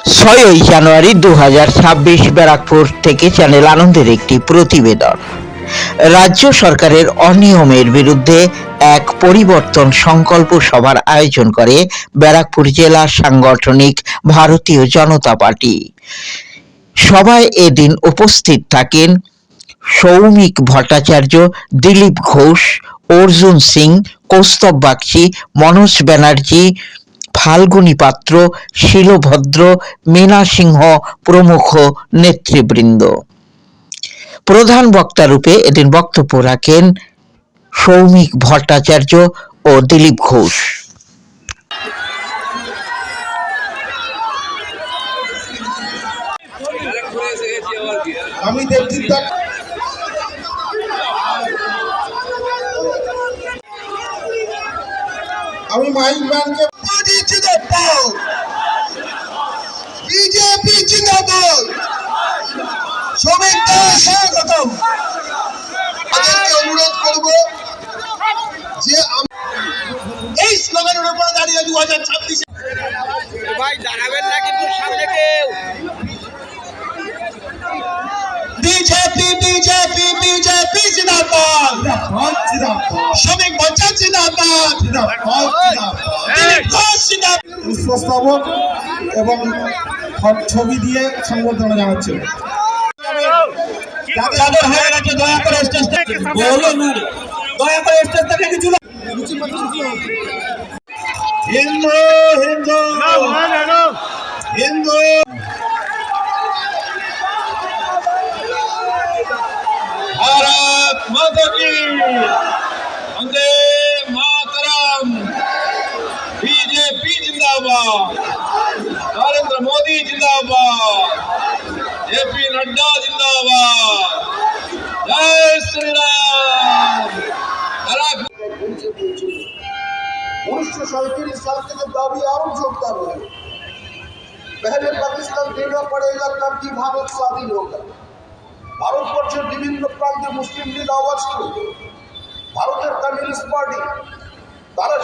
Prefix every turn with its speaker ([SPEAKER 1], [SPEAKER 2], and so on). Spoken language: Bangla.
[SPEAKER 1] 6ই জানুয়ারি 2026 ব্যারাকপুর থেকে চ্যানেল আনন্দের একটি প্রতিবেদন। রাজ্য সরকারের অনিয়মের বিরুদ্ধে এক পরিবর্তন সংকল্প সভার আয়োজন করে ব্যারাকপুর জেলা সাংগঠনিক ভারতীয় জনতা পার্টি। সভায় এদিন উপস্থিত থাকেন সৌমিক ভট্টাচার্য, দিলীপ ঘোষ, অর্জুন সিং, কৌস্তব বাগচি, মনোজ ব্যানার্জি, ফাল্গুনী পাত্র, শিলভদ্র, মীনা সিংহ প্রমুখ নেতৃবৃন্দ। প্রধান বক্তা রূপে এদিন বক্তব্য রাখেন সৌমিক ভট্টাচার্য ও দিলীপ ঘোষ।
[SPEAKER 2] আমি মাইক ম্যানকে বিজেপি জিন্দাবাদ, শ্রমিকদের স্বাগতম। তাদেরকে অনুরোধ করব যে এই স্লোগানের উপরে দাঁড়িয়ে 2026
[SPEAKER 3] ভাই দাঁড়াবেন না কিন্তু সামনে কেউ।
[SPEAKER 2] বিজেপি বিজেপি বিজেপি জিন্দাবাদ, শ্রমিক মোর্চা জিন্দাবাদ, পুষ্পস্তবক এবং ছবি দিয়ে সংবর্ধনা জানাচ্ছে। যাদের হয়ে গেছে দয়া করে স্টেজ থেকে বলুন, দয়া করে স্টেজ থেকে কিছু হিন্দু হিন্দু হিন্দু भारत माता की वंदे मातरम। बीजेपी जिंदाबाद, नरेंद्र मोदी जिंदाबाद, जेपी नड्डा जिंदाबाद, जय श्री राम। 1937 साल के जब दावी और जोरदार हुए, पहले पाकिस्तान देना पड़ेगा तब भी भारत स्वाधीन होगा। ভারতবর্ষের বিভিন্ন প্রান্তে মুসলিম লীগ আওয়াজ তুলে, ভারতের কমিউনিস্ট পার্টি তারা